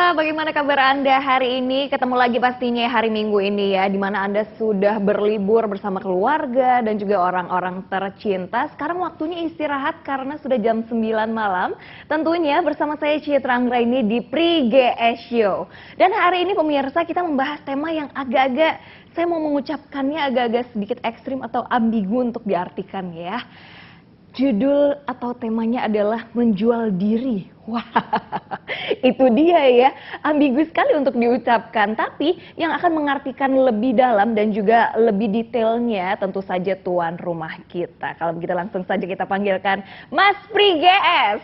Halo, bagaimana kabar Anda hari ini? Ketemu lagi pastinya hari Minggu ini ya, di mana Anda sudah berlibur bersama keluarga dan juga orang-orang tercinta. Sekarang waktunya istirahat karena sudah jam 9 malam. Tentunya bersama saya Citra Anggraini di Pri-GS Show. Dan hari ini pemirsa kita membahas tema yang agak-agak, saya mau mengucapkannya agak-agak sedikit ekstrim atau ambigu untuk diartikan ya. Judul atau temanya adalah menjual diri. Wah, itu dia ya, ambigu sekali untuk diucapkan. Tapi yang akan mengartikan lebih dalam dan juga lebih detailnya tentu saja tuan rumah kita. Kalau begitu langsung saja kita panggilkan Mas Pri-GS.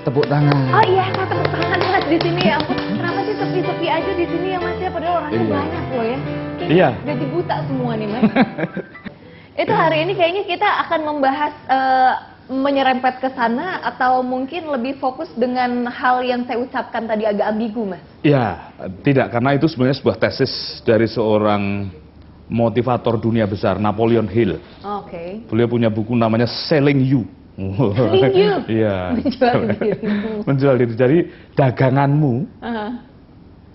Tepuk tangan. Oh iya, saya tepuk tangan Mas di sini ya. Ampun, kenapa sih sepi-sepi aja di sini ya Mas ya? Padahal orangnya banyak loh ya. Kayaknya gaji buta semua nih Mas. Itu hari ini kayaknya kita akan membahas menyerempet ke sana atau mungkin lebih fokus dengan hal yang saya ucapkan tadi agak ambigu, Mas? Ya, tidak, karena itu sebenarnya sebuah tesis dari seorang motivator dunia besar, Napoleon Hill. Oke. Beliau punya buku namanya Selling You. Selling You? Iya. Menjual diri. Menjual diri. Jadi daganganmu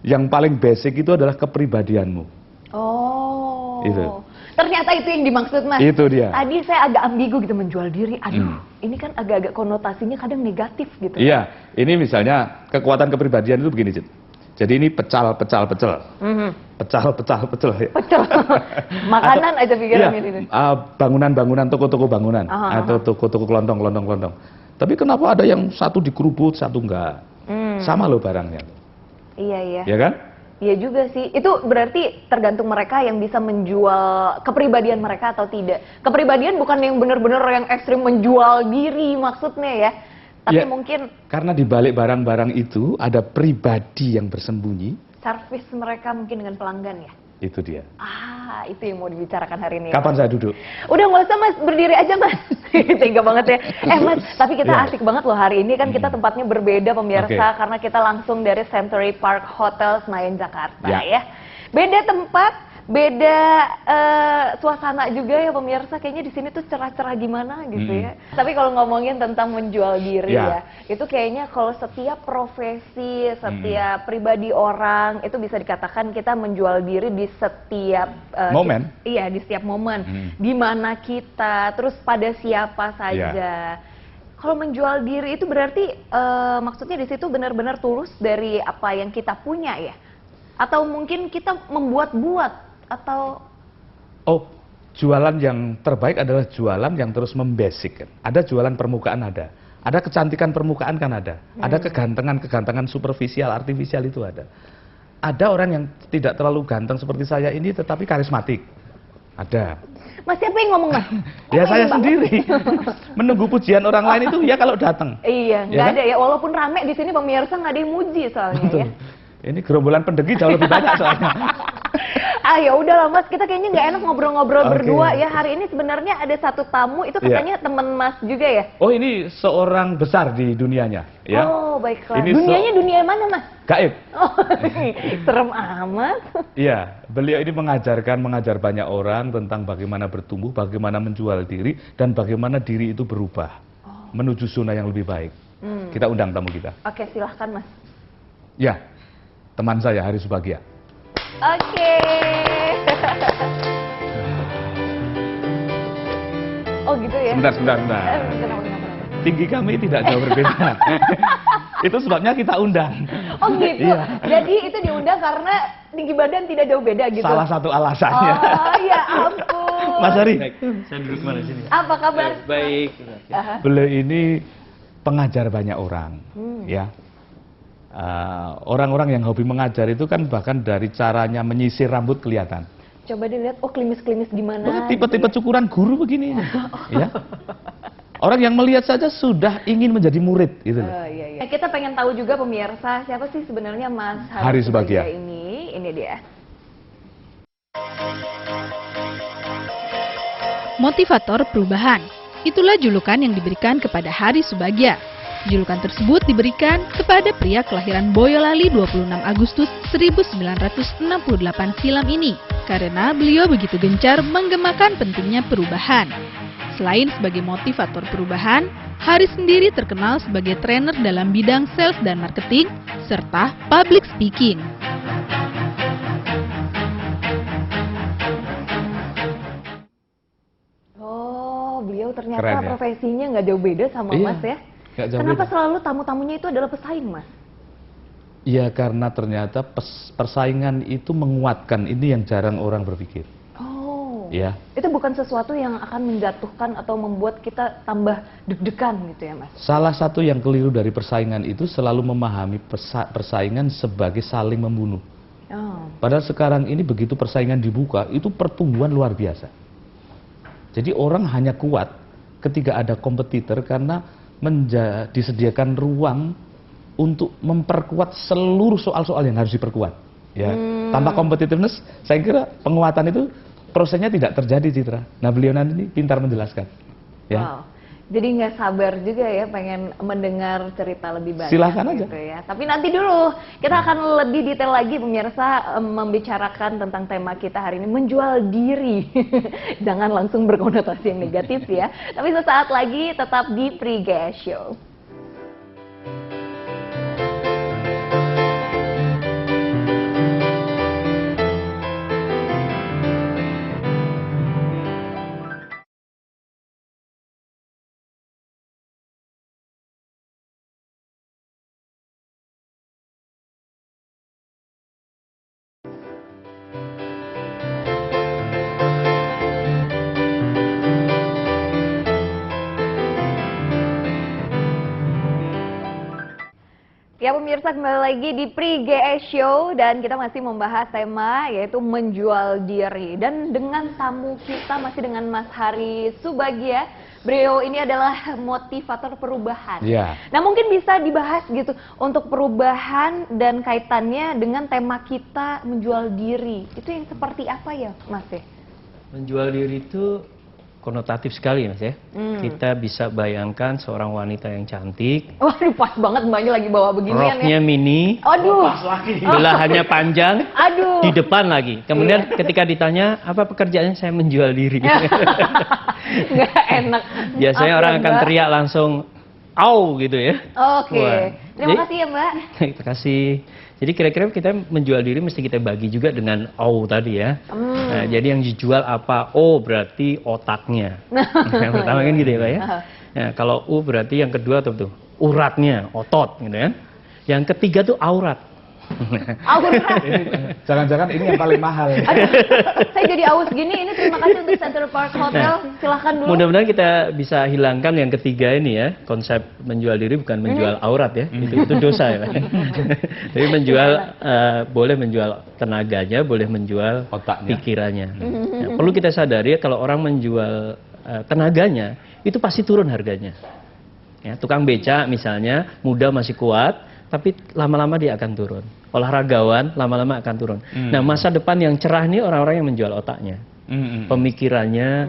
yang paling basic itu adalah kepribadianmu. Oh. Itu. Ternyata itu yang dimaksud Mas. Itu dia. Tadi saya agak ambigu gitu menjual diri. Aduh, ini kan agak-agak konotasinya kadang negatif gitu. Iya, ini misalnya kekuatan kepribadian itu begini, Cid. Jadi ini pecel. Pecel. Makanan atau, aja pikiran iya, ini. Bangunan-bangunan, toko-toko bangunan, atau toko-toko kelontong. Tapi kenapa ada yang satu dikerubut, satu enggak? Sama loh barangnya. Iya. Ya kan? Iya juga sih, itu berarti tergantung mereka yang bisa menjual kepribadian mereka atau tidak. Kepribadian bukan yang benar-benar yang ekstrim menjual diri maksudnya ya. Tapi ya, mungkin karena di balik barang-barang itu ada pribadi yang bersembunyi. Servis mereka mungkin dengan pelanggan ya. Itu dia. Ah, itu yang mau dibicarakan hari ini. Kapan saya duduk? Udah nggak usah Mas, berdiri aja Mas. Tega banget ya. Mas, tapi kita asik banget loh hari ini kan kita tempatnya berbeda pemirsa karena kita langsung dari Century Park Hotel Senayan Jakarta ya. Beda tempat, beda suasana juga ya pemirsa. Kayaknya di sini tuh cerah-cerah gimana gitu ya. Tapi kalau ngomongin tentang menjual diri ya, itu kayaknya kalau setiap profesi, setiap pribadi orang itu bisa dikatakan kita menjual diri di setiap momen. Iya, di setiap momen. Di mana kita, terus pada siapa saja. Kalau menjual diri itu berarti maksudnya di situ benar-benar tulus dari apa yang kita punya ya? Atau mungkin kita membuat-buat atau jualan yang terbaik adalah jualan yang terus membasic. Ada jualan permukaan, ada kecantikan permukaan kan ada kegantengan superficial artifisial itu ada orang yang tidak terlalu ganteng seperti saya ini tetapi karismatik ada. Mas siapa yang ngomong Mas? Ya saya sendiri menunggu pujian orang lain itu ya kalau datang. Iya, nggak ada ya, walaupun rame di sini pemirsa nggak ada yang muji soalnya. Betul. Ya. Ini gerombolan pendegi jauh lebih banyak soalnya. Ya udahlah Mas, kita kayaknya nggak enak ngobrol-ngobrol berdua ya. Hari ini sebenarnya ada satu tamu, itu katanya teman Mas juga ya? Oh ini seorang besar di dunianya ya. Oh baiklah, dunianya dunia mana Mas? Gaib. Oh, serem amat. Iya, beliau ini mengajar banyak orang tentang bagaimana bertumbuh, bagaimana menjual diri, dan bagaimana diri itu berubah menuju zona yang lebih baik. Kita undang tamu kita. Oke, silahkan Mas. Ya, teman saya Hari Subagia. Oke. Oh gitu ya? Sebentar. Tinggi kami tidak jauh berbeda. Itu sebabnya kita undang. Oh gitu? Iya. Jadi itu diundang karena tinggi badan tidak jauh beda gitu? Salah satu alasannya. Oh ya ampun. Mas Hari. Saya duduk mana sini? Apa kabar? Baik. Beliau ini pengajar banyak orang. Ya. Orang-orang yang hobi mengajar itu kan bahkan dari caranya menyisir rambut kelihatan. Coba dilihat, klimis-klimis gimana? Tipe-tipe cukuran guru begini. Ya. Orang yang melihat saja sudah ingin menjadi murid gitu loh. Iya. Kita pengen tahu juga pemirsa, siapa sih sebenarnya Mas Hari Subagia ini? Ini dia. Motivator perubahan. Itulah julukan yang diberikan kepada Hari Subagia. Julukan tersebut diberikan kepada pria kelahiran Boyolali 26 Agustus 1968 silam ini karena beliau begitu gencar menggemakan pentingnya perubahan. Selain sebagai motivator perubahan, Hari sendiri terkenal sebagai trainer dalam bidang sales dan marketing, serta public speaking. Oh, beliau ternyata Keren, ya? profesinya nggak jauh beda sama Iya, Mas ya. nggak jauh Kenapa beda. selalu tamu-tamunya itu adalah pesaing, Mas? Ya karena ternyata persaingan itu menguatkan, ini yang jarang orang berpikir. Oh, Ya, itu bukan sesuatu yang akan menjatuhkan atau membuat kita tambah deg-degan gitu ya, Mas? salah satu yang keliru dari persaingan itu selalu memahami persaingan sebagai saling membunuh. Oh, Padahal sekarang ini begitu persaingan dibuka, itu pertumbuhan luar biasa. Jadi orang hanya kuat ketika ada kompetitor karena disediakan ruang untuk memperkuat seluruh soal-soal yang harus diperkuat. Ya, tanpa competitiveness, saya kira penguatan itu prosesnya tidak terjadi, Citra. Nah, beliau nanti ini pintar menjelaskan. Ya, wow. Jadi nggak sabar juga ya pengen mendengar cerita lebih banyak. Silahkan aja. Gitu ya. Tapi nanti dulu kita akan lebih detail lagi pemirsa membicarakan tentang tema kita hari ini, menjual diri. Jangan langsung berkonotasi yang negatif ya. Tapi sesaat lagi tetap di Pre-Gas Show. Ya pemirsa, kembali lagi di Pre-GS Show dan kita masih membahas tema yaitu menjual diri. Dan dengan tamu kita masih dengan Mas Hari Subagya. Beliau ini adalah motivator perubahan. Ya. Nah mungkin bisa dibahas gitu untuk perubahan dan kaitannya dengan tema kita menjual diri. Itu yang seperti apa ya Mas ya? Menjual diri itu konotatif sekali Mas ya. Kita bisa bayangkan seorang wanita yang cantik, Waduh pas banget mbaknya lagi bawa beginian ya. roknya mini, Aduh. belahannya panjang, Aduh. di depan lagi. Kemudian ketika ditanya apa pekerjaannya, saya menjual diri. Nggak enak. Biasanya Maaf orang ya, akan Mbak. teriak langsung, "Au!" gitu ya. Oke. Wah. Terima Jadi- kasih ya Mbak. Terima kasih. Jadi kira-kira kita menjual diri mesti kita bagi juga dengan "au" tadi ya. Nah, jadi yang dijual apa? O berarti otaknya. Yang pertama kan gitu ya Pak ya. Nah, kalau U berarti yang kedua tuh uratnya, otot gitu kan. Yang ketiga tuh aurat. Aurat. jangan-jangan ini yang paling mahal. Aduh, saya jadi aus gini. Ini terima kasih untuk Center Park Hotel. Silahkan dulu. Mudah-mudahan kita bisa hilangkan yang ketiga ini ya. Konsep menjual diri bukan menjual aurat ya. Itu dosa ya Pak. Tapi menjual boleh menjual tenaganya, boleh menjual Otaknya. pikirannya. Nah, perlu kita sadari ya, kalau orang menjual tenaganya itu pasti turun harganya. Ya, tukang beca misalnya muda masih kuat, tapi lama-lama dia akan turun. Olahragawan lama-lama akan turun. Nah, masa depan yang cerah nih orang-orang yang menjual otaknya. Pemikirannya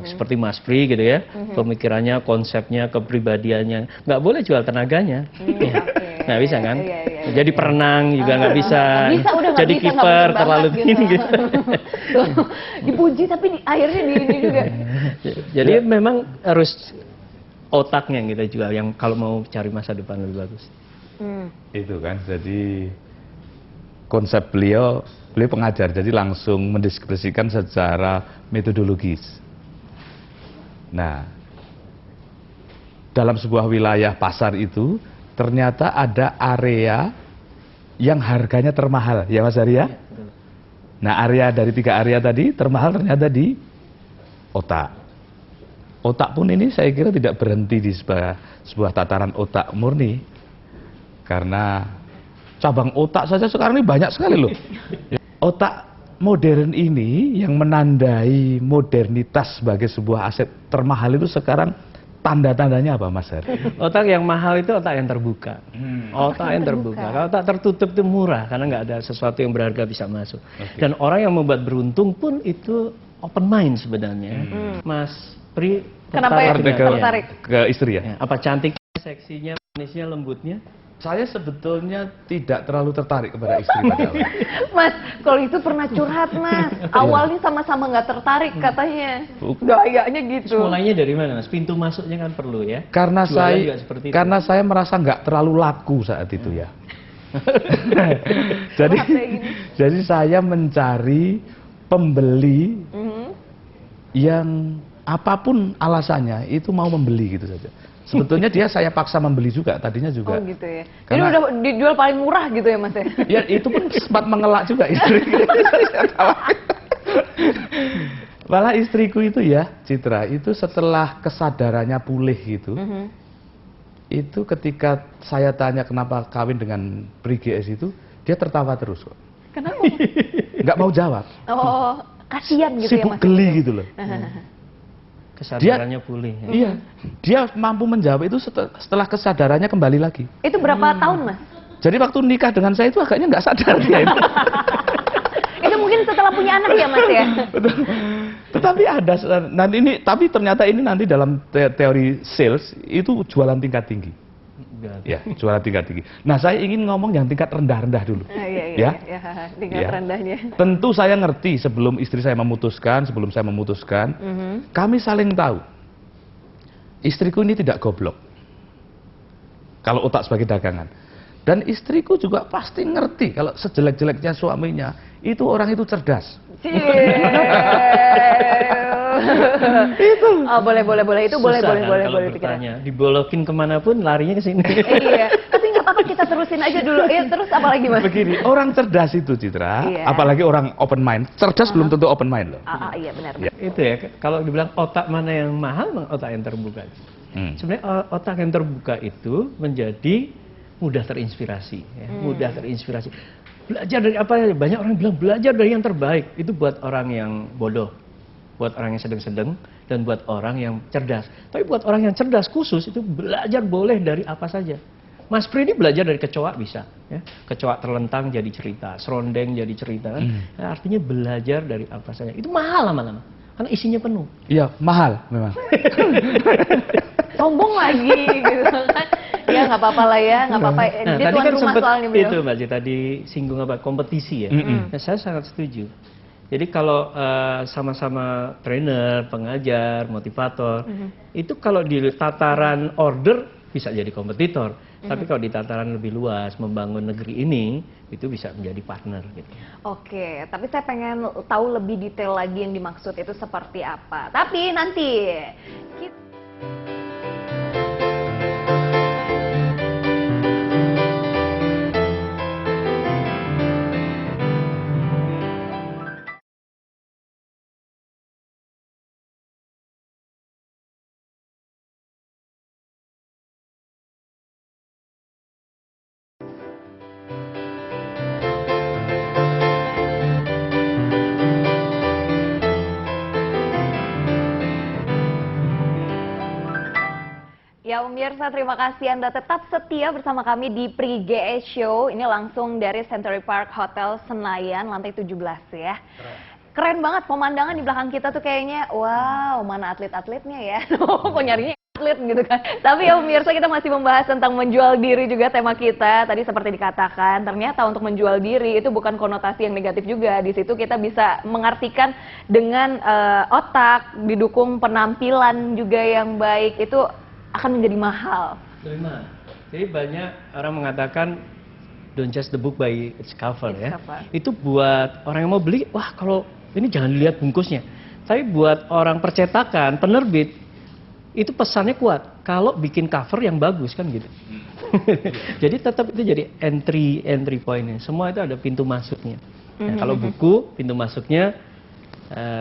seperti Mas Pri gitu ya. Pemikirannya, konsepnya, kepribadiannya. Nggak boleh jual tenaganya. Nggak bisa kan? Iya. Jadi perenang juga nggak bisa. Bisa, udah nggak Jadi bisa, nggak kiper bisa terlalu banget tinggi gitu. Tuh, dipuji tapi akhirnya di ini juga. Jadi memang harus otaknya yang kita jual, yang kalau mau cari masa depan lebih bagus. Itu kan, jadi konsep beliau pengajar, jadi langsung mendeskripsikan secara metodologis. Nah, dalam sebuah wilayah pasar itu ternyata ada area yang harganya termahal, ya Mas Arya? Nah, area dari 3 area tadi termahal ternyata di otak. Otak pun ini saya kira tidak berhenti di sebuah tataran otak murni, karena cabang otak saja sekarang ini banyak sekali loh. Otak modern ini yang menandai modernitas sebagai sebuah aset termahal itu sekarang tanda-tandanya apa Mas Hari? Otak yang mahal itu otak yang terbuka. Otak yang terbuka. Kalau otak tertutup itu murah karena nggak ada sesuatu yang berharga bisa masuk. Dan orang yang membuat beruntung pun itu open mind sebenarnya. Mas Pri Kenapa ya? tertarik nggak? Tertarik. Ke istri ya? Ya, apa cantik, seksinya, manisnya, lembutnya? Saya sebetulnya tidak terlalu tertarik kepada istri pada awalnya. Mas, kalau itu pernah curhat Mas. Awalnya sama-sama nggak tertarik katanya. Gayanya gitu. Terus mulainya dari mana Mas? Pintu masuknya kan perlu ya. Karena Jualan juga seperti itu. saya merasa nggak terlalu laku saat itu ya. jadi Curhat kayak gini. jadi saya mencari pembeli yang apapun alasannya itu mau membeli gitu saja. Sebetulnya dia saya paksa membeli juga, tadinya juga. Oh gitu ya. Jadi Karena- udah dijual paling murah gitu ya Mas ya? Ya itu pun sempat mengelak juga istri. Malah istriku itu ya, Citra, itu setelah kesadarannya pulih gitu, itu ketika saya tanya kenapa kawin dengan Pri GS itu, dia tertawa terus kok. Kenapa? Nggak mau jawab. Oh, kasihan gitu ya Sibuk Mas. geli gitu loh. Kesadarannya pulih. Ya. Iya, dia mampu menjawab itu setelah kesadarannya kembali lagi. Itu berapa tahun Mas? Jadi waktu nikah dengan saya itu agaknya nggak sadar dia itu. Itu mungkin setelah punya anak ya Mas ya? Betul. Tetapi ada nanti ini, tapi ternyata ini nanti dalam teori sales itu jualan tingkat tinggi. Ya, jualan tingkat tinggi. Nah, saya ingin ngomong yang tingkat rendah-rendah dulu. Iya, tingkat Ya. rendahnya. Tentu saya ngerti sebelum istri saya memutuskan, kami saling tahu. Istriku ini tidak goblok. Kalau otak sebagai dagangan. Dan istriku juga pasti ngerti kalau sejelek-jeleknya suaminya, itu orang itu cerdas. Itu. Oh, boleh itu boleh Susah kan kalau pikiran. bertanya. Dibolokin kemanapun larinya ke sini. Iya, tapi nggak apa-apa kita terusin aja dulu. Ya, terus apa lagi Mas? Begini, orang cerdas itu Citra, Iya. apalagi orang open mind. Cerdas belum tentu open mind loh. Iya benar. Ya. Itu ya, kalau dibilang otak mana yang mahal, memang otak yang terbuka. Sebenarnya otak yang terbuka itu menjadi mudah terinspirasi, ya. Mudah terinspirasi. Belajar dari apa? Banyak orang bilang belajar dari yang terbaik. Itu buat orang yang bodoh, buat orang yang sedang-sedang, dan buat orang yang cerdas. Tapi buat orang yang cerdas khusus itu belajar boleh dari apa saja. Mas Pri ini belajar dari kecoa bisa, ya. Kecoa terlentang jadi cerita, serondeng jadi cerita, kan? Nah, artinya belajar dari apa saja. Itu mahal lama-lama, karena isinya penuh. Iya, mahal memang. Sombong lagi gitu kan. Ya nggak apa-apa lah ya, nggak apa-apa. Nah, Dia tadi tuan kan rumah sempat soalnya beliau. itu Mbak Ci, tadi singgung apa kompetisi ya. Nah, saya sangat setuju. Jadi kalau sama-sama trainer, pengajar, motivator, itu kalau di tataran order bisa jadi kompetitor. Tapi kalau di tataran lebih luas, membangun negeri ini, itu bisa menjadi partner gitu. Oke, tapi saya pengen tahu lebih detail lagi yang dimaksud itu seperti apa. Tapi nanti kita... Ya pemirsa, terima kasih Anda tetap setia bersama kami di Pri GS Show. Ini langsung dari Century Park Hotel Senayan, lantai 17 ya. Keren banget pemandangan di belakang kita tuh kayaknya, wow, mana atlet-atletnya ya. Kok nyarinya atlet gitu kan. Tapi ya pemirsa, kita masih membahas tentang menjual diri juga tema kita. Tadi seperti dikatakan, ternyata untuk menjual diri itu bukan konotasi yang negatif juga. Di situ kita bisa mengartikan dengan otak, didukung penampilan juga yang baik, itu akan menjadi mahal. Jadi banyak orang mengatakan don't judge the book by its cover ya. Cover. Itu buat orang yang mau beli, wah kalau ini jangan dilihat bungkusnya. Tapi buat orang percetakan, penerbit, itu pesannya kuat. Kalau bikin cover yang bagus kan gitu. Jadi tetap itu jadi entry pointnya. Semua itu ada pintu masuknya. Nah, kalau buku pintu masuknya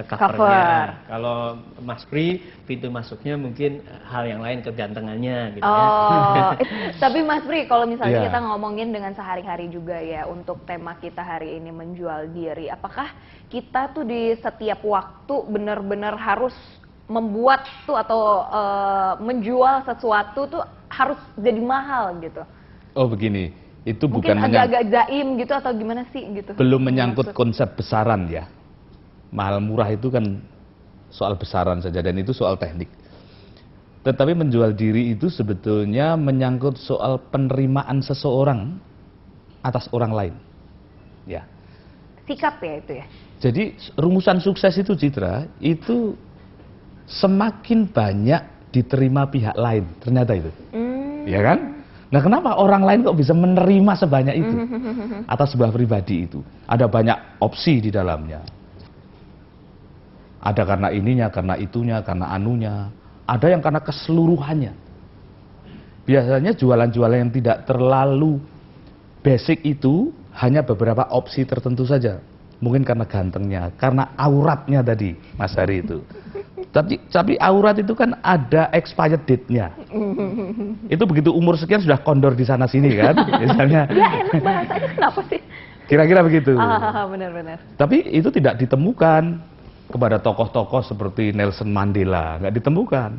covernya. Kalau Mas Pri pintu masuknya mungkin hal yang lain, kegantengannya gitu Oh, tapi Mas Pri, kalau misalnya Iya. kita ngomongin dengan sehari-hari juga ya untuk tema kita hari ini menjual diri, apakah kita tuh di setiap waktu benar-benar harus membuat tuh atau menjual sesuatu tuh harus jadi mahal gitu? Oh begini, itu Mungkin bukan agak-agak jaim gitu atau gimana sih gitu? belum menyangkut Maksud. konsep besaran ya. Mahal murah itu kan soal besaran saja dan itu soal teknik. Tetapi menjual diri itu sebetulnya menyangkut soal penerimaan seseorang atas orang lain. Ya. Sikap ya itu ya. Jadi rumusan sukses itu, Citra, itu semakin banyak diterima pihak lain, ternyata itu. Ya kan? Nah, kenapa orang lain kok bisa menerima sebanyak itu atas sebuah pribadi itu? Ada banyak opsi di dalamnya. Ada karena ininya, karena itunya, karena anunya. Ada yang karena keseluruhannya. Biasanya jualan-jualan yang tidak terlalu basic itu hanya beberapa opsi tertentu saja. Mungkin karena gantengnya, karena auratnya tadi, Mas Hari itu. Tapi aurat itu kan ada expired date-nya. Itu begitu umur sekian sudah kondor di sana sini kan, misalnya. Ya enak bahasanya, kenapa sih? Kira-kira begitu. Benar-benar. Tapi itu tidak ditemukan kepada tokoh-tokoh seperti Nelson Mandela, nggak ditemukan.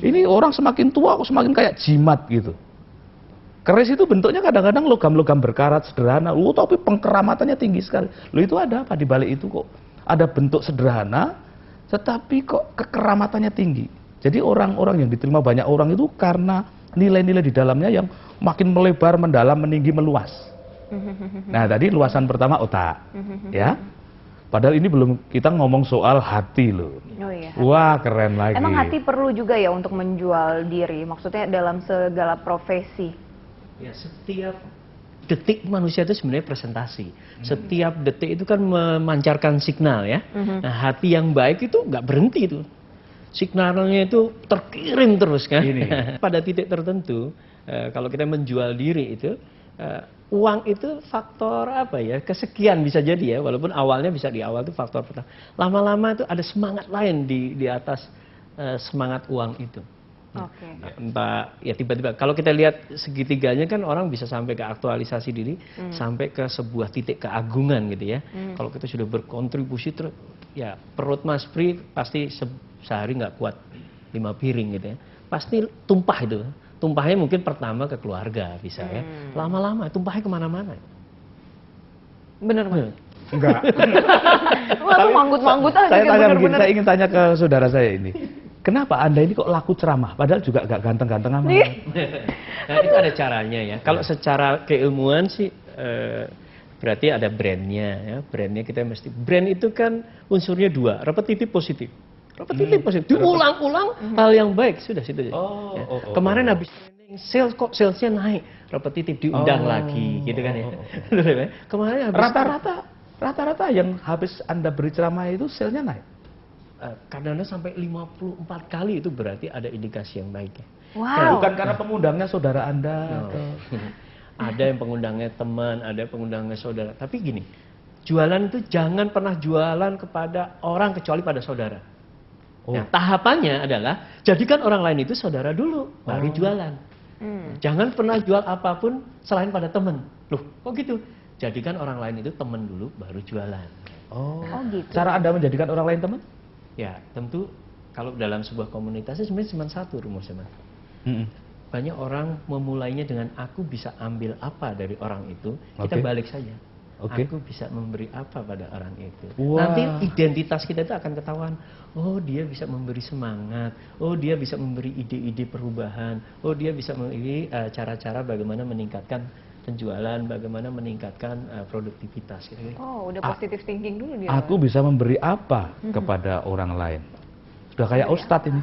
Ini orang semakin tua kok semakin kayak jimat gitu. Keris itu bentuknya kadang-kadang logam-logam berkarat sederhana, tapi pengkeramatannya tinggi sekali. Itu ada apa di balik itu kok? Ada bentuk sederhana, tetapi kok kekeramatannya tinggi. Jadi orang-orang yang diterima banyak orang itu karena nilai-nilai di dalamnya yang makin melebar, mendalam, meninggi, meluas. Nah, tadi luasan pertama otak, ya. Padahal ini belum kita ngomong soal hati loh. Oh iya. Wah, keren lagi. Emang hati perlu juga ya untuk menjual diri, maksudnya dalam segala profesi. Ya, setiap detik manusia itu sebenarnya presentasi. Setiap detik itu kan memancarkan signal ya. Nah, hati yang baik itu nggak berhenti itu. Signalnya itu terkirim terus kan. Pada titik tertentu, kalau kita menjual diri itu, uang itu faktor apa ya? Kesekian bisa jadi ya. Walaupun awalnya bisa di awal itu faktor pertama. Lama-lama itu ada semangat lain di atas semangat uang itu. Oke. Entah ya tiba-tiba kalau kita lihat segitiganya kan orang bisa sampai ke aktualisasi diri, sampai ke sebuah titik keagungan gitu ya. Kalau kita sudah berkontribusi terus, ya perut Mas Pri pasti sehari nggak kuat 5 piring gitu ya. Pasti tumpah itu. Tumpahnya mungkin pertama ke keluarga bisa ya. Lama-lama tumpahnya kemana-mana. Bener Mas? Enggak. Lalu manggut-manggut aja. Saya tanya begini, bener-bener. saya ingin tanya ke saudara saya ini. Kenapa Anda ini kok laku ceramah? Padahal juga gak ganteng-ganteng amat. Nah, itu ada caranya ya. Kalau secara keilmuan sih berarti ada brandnya ya. Brandnya kita mesti. Brand itu kan unsurnya 2, repetitif positif. Repetitif positif. Diulang-ulang hal yang baik sudah situ. Kemarin habis training sales kok salesnya naik. Repetitif diundang lagi gitu kan ya. Kemarin habis Rata-rata yang habis Anda beri ceramah itu salesnya naik. kadang-kadang sampai 54 kali itu berarti ada indikasi yang baik ya. Wow. Bukan karena pengundangnya saudara Anda. Atau... Ada yang pengundangnya teman, ada yang pengundangnya saudara. Tapi gini, jualan itu jangan pernah jualan kepada orang kecuali pada saudara. Nah, tahapannya adalah jadikan orang lain itu saudara dulu, baru jualan. Jangan pernah jual apapun selain pada teman. Loh, kok gitu? Jadikan orang lain itu teman dulu, baru jualan. Oh gitu. Cara Anda menjadikan orang lain teman? Ya, tentu kalau dalam sebuah komunitas sebenarnya cuma satu rumusnya, Mas. Banyak orang memulainya dengan aku bisa ambil apa dari orang itu, kita balik saja. Aku bisa memberi apa pada orang itu. Nanti identitas kita itu akan ketahuan. Oh, dia bisa memberi semangat. Oh, dia bisa memberi ide-ide perubahan. Oh, dia bisa memberi cara-cara bagaimana meningkatkan penjualan, bagaimana meningkatkan produktivitas. Oh, udah positive thinking dulu dia. Aku bisa memberi apa kepada orang lain? Sudah kayak Ustadz ini.